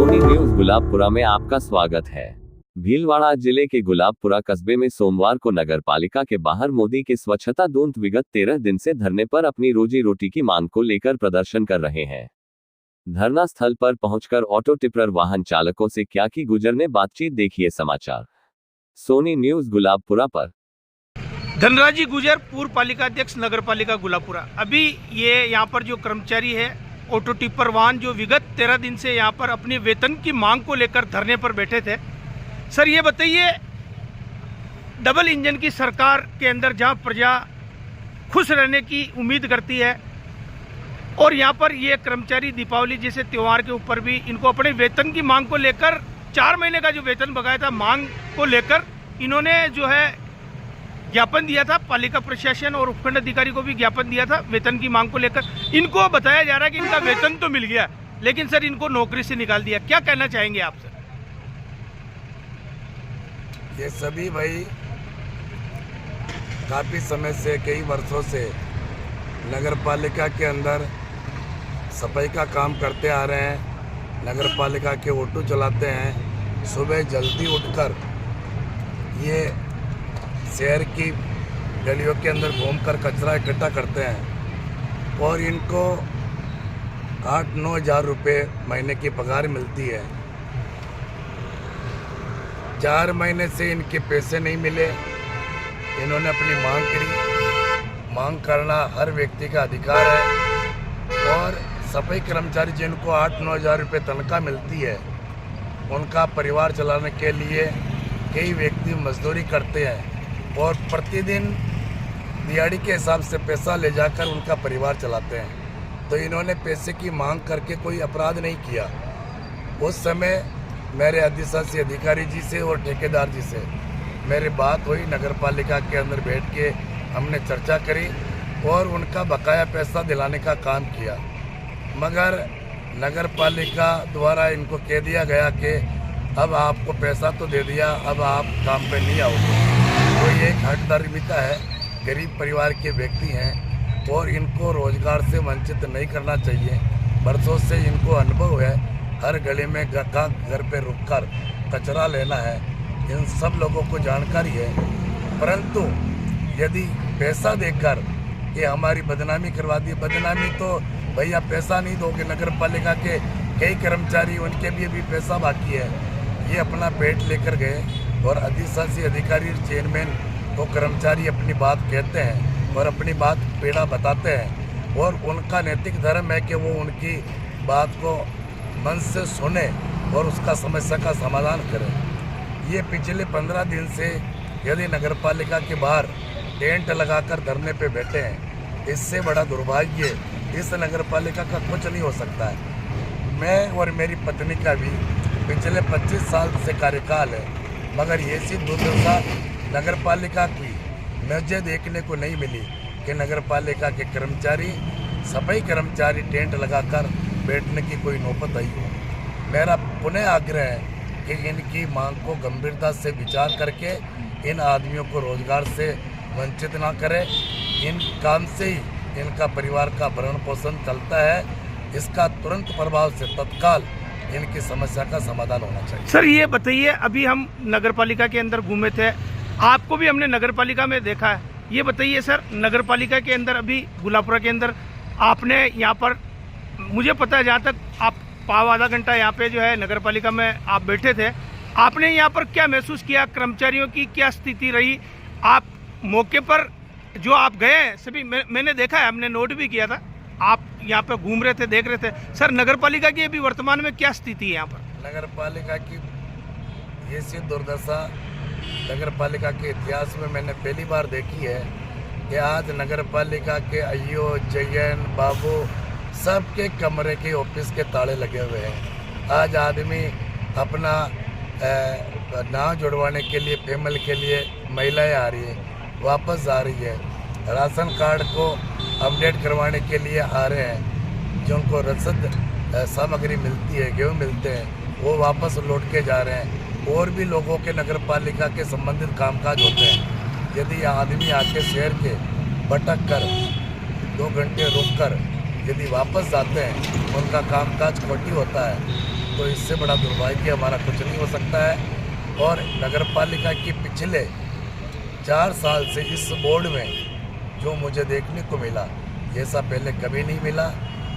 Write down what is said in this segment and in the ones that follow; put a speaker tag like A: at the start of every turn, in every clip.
A: Soni news Gulabpura में आपका स्वागत है। भीलवाड़ा जिले के गुलाबपुरा कस्बे में सोमवार को नगर पालिका के बाहर मोदी के स्वच्छता दूत विगत 13 दिन से धरने पर अपनी रोजी रोटी की मांग को लेकर प्रदर्शन कर रहे हैं। धरना स्थल पर पहुंचकर ऑटो टिप्पर वाहन चालकों से क्या की गुजरने बातचीत, देखिए समाचार सोनी न्यूज गुलाबपुरा पर।
B: धनराजी गुजर, पूर्व पालिका अध्यक्ष नगर पालिका गुलाबपुरा। अभी ये यहाँ पर जो कर्मचारी है ऑटो टिप्पर वाहन, जो विगत 13 दिन से यहाँ पर अपने वेतन की मांग को लेकर धरने पर बैठे थे। सर ये बताइए, डबल इंजन की सरकार के अंदर जहाँ प्रजा खुश रहने की उम्मीद करती है, और यहाँ पर ये कर्मचारी दीपावली जैसे त्यौहार के ऊपर भी इनको अपने वेतन की मांग को लेकर 4 महीने का जो वेतन बकाया था मांग को लेकर इन्होंने जो है ज्ञापन दिया था। पालिका प्रशासन और उपखंड अधिकारी को भी ज्ञापन दिया था वेतन की मांग को लेकर। इनको बताया जा रहा है कि इनका वेतन तो मिल गया, लेकिन सर इनको नौकरी से निकाल दिया। क्या कहना चाहेंगे आप सर?
C: ये सभी भाई काफी समय से, कई वर्षों से नगर पालिका के अंदर सफाई का काम करते आ रहे हैं। नगर पालिका के ऑटो चलाते हैं। सुबह जल्दी उठकर ये शहर की गलियों के अंदर घूमकर कचरा इकट्ठा करते हैं और इनको 8-9 हज़ार रुपये महीने की पगार मिलती है। 4 महीने से इनके पैसे नहीं मिले। इन्होंने अपनी मांग करी। मांग करना हर व्यक्ति का अधिकार है, और सफाई कर्मचारी जिनको 8-9 हज़ार रुपये तनख्वाह मिलती है, उनका परिवार चलाने के लिए कई व्यक्ति मजदूरी करते हैं और प्रतिदिन दिहाड़ी के हिसाब से पैसा ले जाकर उनका परिवार चलाते हैं। तो इन्होंने पैसे की मांग करके कोई अपराध नहीं किया। उस समय मेरे अधिशासी अधिकारी जी से और ठेकेदार जी से मेरी बात हुई। नगर पालिका के अंदर बैठ के हमने चर्चा करी और उनका बकाया पैसा दिलाने का काम किया, मगर नगर पालिका द्वारा इनको कह दिया गया कि अब आपको पैसा तो दे दिया, अब आप काम पे नहीं आओगे। तो ये एक हठधर्मिता है। गरीब परिवार के व्यक्ति हैं और इनको रोजगार से वंचित नहीं करना चाहिए। बरसों से इनको अनुभव है, हर गली में घर पे रुककर कचरा लेना है। इन सब लोगों को जानकारी है, परंतु यदि पैसा देकर ये हमारी बदनामी करवा दी, बदनामी तो भैया पैसा नहीं दोगे। नगर पालिका के कई कर्मचारी, उनके भी अभी पैसा बाकी है। ये अपना पेट लेकर गए और अधिशासी अधिकारी, चेयरमैन तो कर्मचारी अपनी बात कहते हैं और अपनी बात पीड़ा बताते हैं, और उनका नैतिक धर्म है कि वो उनकी बात को मन से सुने और उसका समस्या का समाधान करें। ये पिछले 15 दिन से यदि नगर पालिका के बाहर टेंट लगाकर धरने पे बैठे हैं, इससे बड़ा दुर्भाग्य इस नगर पालिका का कुछ नहीं हो सकता है। मैं और मेरी पत्नी का भी पिछले 25 साल से कार्यकाल है, मगर ऐसी दुर्दशा नगर पालिका की मुझे देखने को नहीं मिली कि नगर पालिका के कर्मचारी, सफाई कर्मचारी टेंट लगाकर बैठने की कोई नौबत आई हो। मेरा पुनः आग्रह है कि इनकी मांग को गंभीरता से विचार करके इन आदमियों को रोजगार से वंचित ना करें। इन काम से ही इनका परिवार का भरण पोषण चलता है। इसका तुरंत प्रभाव से तत्काल इनकी समस्या का समाधान होना चाहिए।
B: सर ये बताइए, अभी हम नगर पालिका के अंदर घूमे थे, आपको भी हमने नगर पालिका में देखा है। ये बताइए सर, नगर पालिका के अंदर अभी गुलाबपुरा के अंदर आपने यहाँ पर, मुझे पता है जहाँ तक आप पाव आधा घंटा यहाँ पे जो है नगर पालिका में आप बैठे थे, आपने यहाँ पर क्या महसूस किया? कर्मचारियों की क्या स्थिति रही? आप मौके पर जो आप गए सभी, मैंने देखा है, हमने नोट भी किया था, आप यहाँ पे घूम रहे थे, देख रहे थे। सर नगर पालिका की अभी वर्तमान में क्या स्थिति है यहाँ पर?
C: नगर पालिका की ये सी दुर्दशा नगर पालिका के इतिहास में मैंने पहली बार देखी है कि आज नगर पालिका के आईओ, जयन, बाबू सबके कमरे के ऑफिस के ताले लगे हुए हैं। आज आदमी अपना नाम जुड़वाने के लिए, फैमिली के लिए महिलाएं आ रही है, वापस जा रही है। राशन कार्ड को अपडेट करवाने के लिए आ रहे हैं। जो उनको रसद सामग्री मिलती है, गेहूँ मिलते हैं, वो वापस लौट के जा रहे हैं। और भी लोगों के नगर पालिका के संबंधित कामकाज होते हैं। यदि आदमी आके शहर के भटक कर 2 घंटे रुक कर यदि वापस जाते हैं, उनका कामकाज खोटी होता है। तो इससे बड़ा दुर्भाग्य हमारा कुछ नहीं हो सकता है। और नगर पालिका की पिछले 4 साल से इस बोर्ड में जो मुझे देखने को मिला, ये सब पहले कभी नहीं मिला।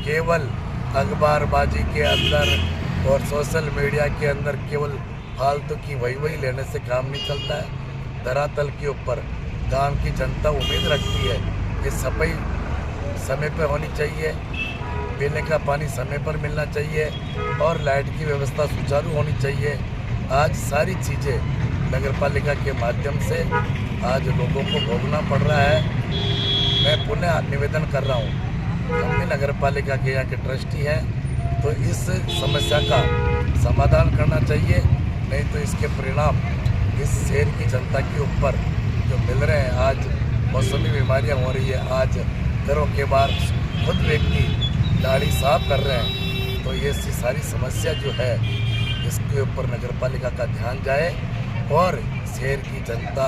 C: केवल अखबारबाजी के अंदर और सोशल मीडिया के अंदर केवल फालतू की वही लेने से काम नहीं चलता है। धरातल के ऊपर गांव की जनता उम्मीद रखती है कि सफाई समय पर होनी चाहिए, पीने का पानी समय पर मिलना चाहिए और लाइट की व्यवस्था सुचारू होनी चाहिए। आज सारी चीज़ें नगर पालिका के माध्यम से आज लोगों को भोगना पड़ रहा है। मैं पुनः निवेदन कर रहा हूँ, हम भी नगर पालिका के यहाँ के ट्रस्टी हैं, तो इस समस्या का समाधान करना चाहिए, नहीं तो इसके परिणाम इस शहर की जनता के ऊपर जो मिल रहे हैं। आज मौसमी बीमारियाँ हो रही है, आज घरों के बाहर खुद व्यक्ति गाड़ी साफ कर रहे हैं, तो ये सारी समस्या जो है इसके ऊपर नगर पालिका का ध्यान जाए और शहर की जनता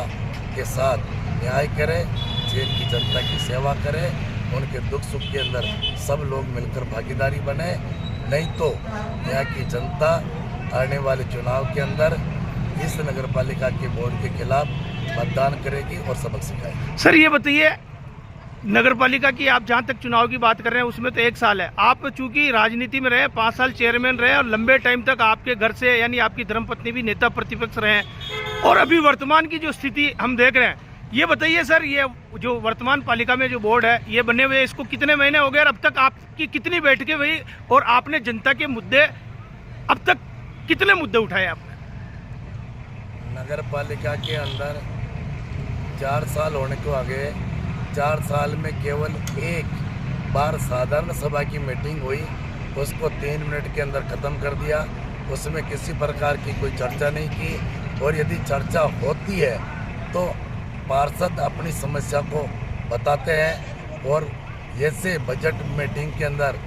C: के साथ न्याय करे, शहर की जनता की सेवा करे, उनके दुख सुख के अंदर सब लोग मिलकर भागीदारी बने। नहीं तो यहाँ की जनता आने वाले चुनाव के अंदर इस नगर पालिका के बोर्ड के खिलाफ मतदान करेगी और सबक सिखाएगी।
B: सर ये बताइए, नगर पालिका की आप जहां तक चुनाव की बात कर रहे हैं उसमें तो 1 साल है, आप चूंकि राजनीति में रहे, 5 साल चेयरमैन रहे और लंबे टाइम तक आपके घर से यानी आपकी धर्मपत्नी भी नेता प्रतिपक्ष रहे हैं, और अभी वर्तमान की जो स्थिति हम देख रहे हैं, ये बताइए सर, ये जो वर्तमान पालिका में जो बोर्ड है ये बने हुए इसको कितने महीने हो गए और अब तक आपकी कितनी बैठकें हुई और आपने जनता के मुद्दे अब तक कितने मुद्दे उठाए आपने?
C: नगर पालिका के अंदर 4 साल होने को आ गए। 4 साल में केवल एक बार साधारण सभा की मीटिंग हुई, उसको 3 मिनट के अंदर ख़त्म कर दिया। उसमें किसी प्रकार की कोई चर्चा नहीं की, और यदि चर्चा होती है तो पार्षद अपनी समस्या को बताते हैं, और जैसे बजट मीटिंग के अंदर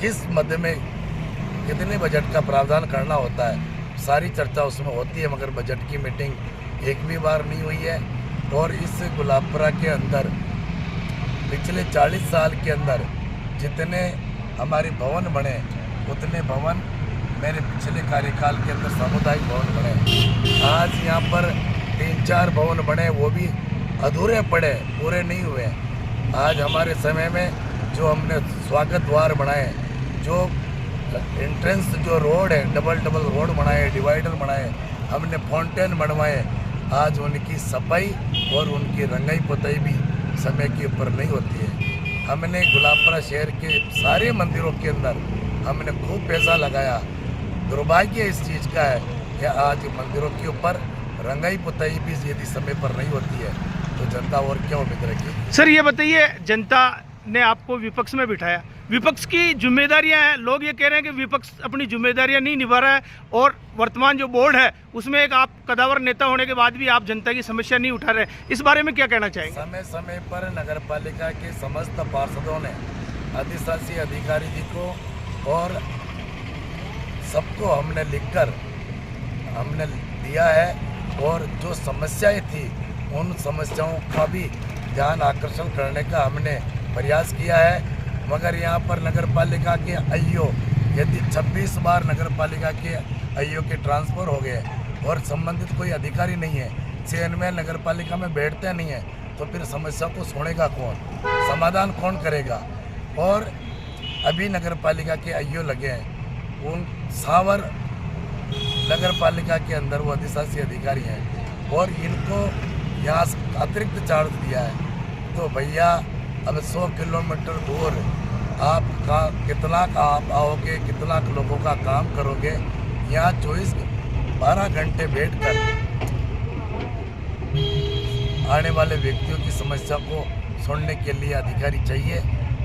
C: किस मद में कितने बजट का प्रावधान करना होता है, सारी चर्चा उसमें होती है, मगर बजट की मीटिंग एक भी बार नहीं हुई है। और इस गुलाबपुरा के अंदर पिछले 40 साल के अंदर जितने हमारे भवन बने, उतने भवन मेरे पिछले कार्यकाल के अंदर सामुदायिक भवन बने। आज यहाँ पर 3-4 भवन बने, वो भी अधूरे पड़े, पूरे नहीं हुए। आज हमारे समय में जो हमने स्वागत द्वार बनाए, जो एंट्रेंस जो रोड है, डबल रोड बनाए, डिवाइडर बनाए, हमने फाउंटेन बनवाए, आज उनकी सफाई और उनकी रंगाई पुताई भी समय के ऊपर नहीं होती है। हमने गुलाबपुरा शहर के सारे मंदिरों के अंदर हमने खूब पैसा लगाया। दुर्भाग्य इस चीज़ का है कि आज मंदिरों के ऊपर रंगाई पुताई भी यदि समय पर नहीं होती है तो जनता और क्या उम्मीद रखेगी?
B: सर ये बताइए, जनता ने आपको विपक्ष में बिठाया, विपक्ष की जिम्मेदारियां हैं, लोग ये कह रहे हैं कि विपक्ष अपनी जिम्मेदारियां नहीं निभा रहा है, और वर्तमान जो बोर्ड है उसमें एक आप कदावर नेता होने के बाद भी आप जनता की समस्या नहीं उठा रहे, इस बारे में क्या कहना चाहेंगे?
C: समय समय पर नगर पालिका के समस्त पार्षदों ने अधिशासी अधिकारी जी को और सबको हमने लिखकर हमने दिया है, और जो समस्याएं थी उन समस्याओं का भी ध्यान आकर्षण करने का हमने प्रयास किया है। मगर यहाँ पर नगर पालिका के आईओ, यदि 26 बार नगर पालिका के आईओ के ट्रांसफ़र हो गए और संबंधित कोई अधिकारी नहीं है, चेयरमैन नगर पालिका में बैठते नहीं है, तो फिर समस्या को सुनेगा कौन, समाधान कौन करेगा? और अभी नगर पालिका के आईओ लगे हैं, उन सावर नगर पालिका के अंदर वो अधिशासी अधिकारी हैं, और इनको यहाँ अतिरिक्त चार्ज दिया है। तो भैया अब 100 किलोमीटर दूर आपका कितना आप आओगे, कितना लोगों का काम करोगे? यहाँ 12 घंटे बैठकर आने वाले व्यक्तियों की समस्या को सुनने के लिए अधिकारी चाहिए,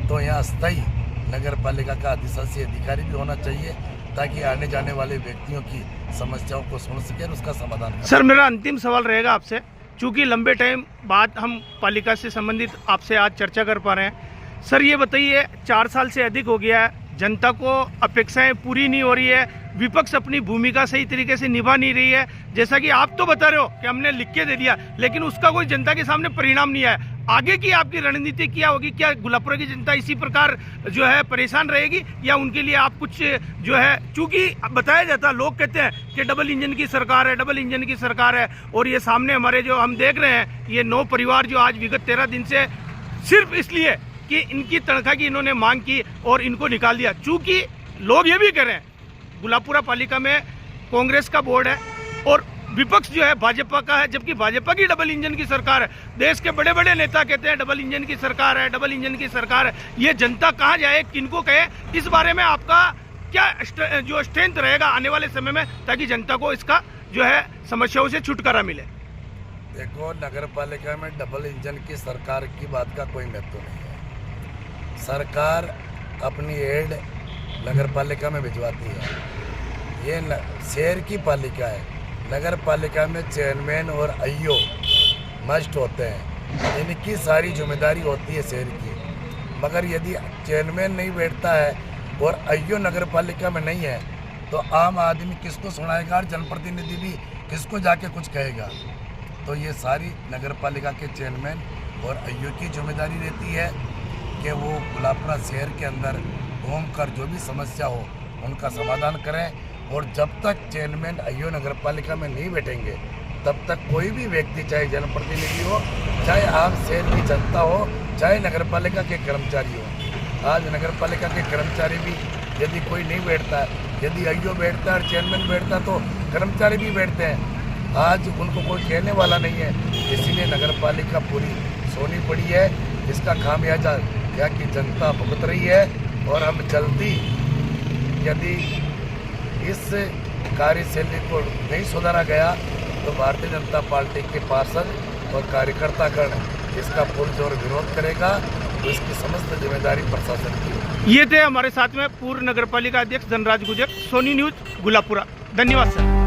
C: तो यहाँ स्थायी नगर पालिका का अधिशासी अधिकारी भी होना चाहिए, ताकि आने जाने वाले व्यक्तियों की समस्याओं को सुन सके और उसका समाधान कर।
B: सर मेरा अंतिम सवाल रहेगा आपसे, चूँकि लंबे टाइम बाद हम पालिका से संबंधित आपसे आज चर्चा कर पा रहे हैं, सर ये बताइए, 4 साल से अधिक हो गया है, जनता को अपेक्षाएं पूरी नहीं हो रही है, विपक्ष अपनी भूमिका सही तरीके से निभा नहीं रही है। जैसा कि आप तो बता रहे हो कि हमने लिख के दे दिया, लेकिन उसका कोई जनता के सामने परिणाम नहीं आया। आगे की आपकी रणनीति क्या होगी? क्या गुलाबपुरा की जनता इसी प्रकार जो है परेशान रहेगी, या उनके लिए आप कुछ जो है, चूंकि बताया जाता, लोग कहते हैं कि डबल इंजन की सरकार है, डबल इंजन की सरकार है, और ये सामने हमारे जो हम देख रहे हैं, ये 9 परिवार जो आज विगत 13 दिन से सिर्फ इसलिए कि इनकी तनख्वाह की इन्होंने मांग की और इनको निकाल दिया। चूंकि लोग ये भी कह रहे हैं गुलाबपुरा पालिका में कांग्रेस का बोर्ड है और विपक्ष जो है भाजपा का है, जबकि भाजपा की डबल इंजन की सरकार है। देश के बड़े बड़े नेता कहते हैं डबल इंजन की सरकार है, डबल इंजन की सरकार है। ये जनता कहाँ जाए, किनको कहे? इस बारे में आपका क्या जो स्ट्रेंथ रहेगा आने वाले समय में, ताकि जनता को इसका जो है समस्याओं से छुटकारा मिले?
C: देखो, नगर पालिका में डबल इंजन की सरकार की बात का कोई महत्व नहीं है। सरकार अपनी एड नगर पालिका में भिजवाती है। ये शहर की पालिका है। नगर पालिका में चेयरमैन और आईओ मस्ट होते हैं, इनकी सारी जिम्मेदारी होती है शहर की। मगर यदि चेयरमैन नहीं बैठता है और आईओ नगर पालिका में नहीं है, तो आम आदमी किसको सुनाएगा और जनप्रतिनिधि भी किसको जाके कुछ कहेगा? तो ये सारी नगर पालिका के चेयरमैन और आईओ की जिम्मेदारी रहती है कि वो गुलाबपुरा शहर के अंदर घूमकर जो भी समस्या हो उनका समाधान करें। और जब तक चेयरमैन आईओ नगर पालिका में नहीं बैठेंगे, तब तक कोई भी व्यक्ति, चाहे जनप्रतिनिधि हो, चाहे आम शहर की जनता हो, चाहे नगर पालिका के कर्मचारी हो, आज नगर पालिका के कर्मचारी भी यदि कोई नहीं बैठता है, यदि आईओ बैठता है और चेयरमैन बैठता है, तो कर्मचारी भी बैठते हैं। आज उनको कोई कहने वाला नहीं है, इसीलिए नगर पालिका पूरी सोनी पड़ी है। इसका खामियाजा यहाँ की जनता भुगत रही है। और हम जल्दी, यदि इस कार्यशैली को नहीं सुधारा गया, तो भारतीय जनता पार्टी के पार्षद और कार्यकर्तागण इसका पुरजोर विरोध करेगा। तो इसकी समस्त जिम्मेदारी प्रशासन की।
B: ये थे हमारे साथ में पूर्व नगर पालिका अध्यक्ष धनराज गुजर, सोनी न्यूज गुलाबपुरा। धन्यवाद सर।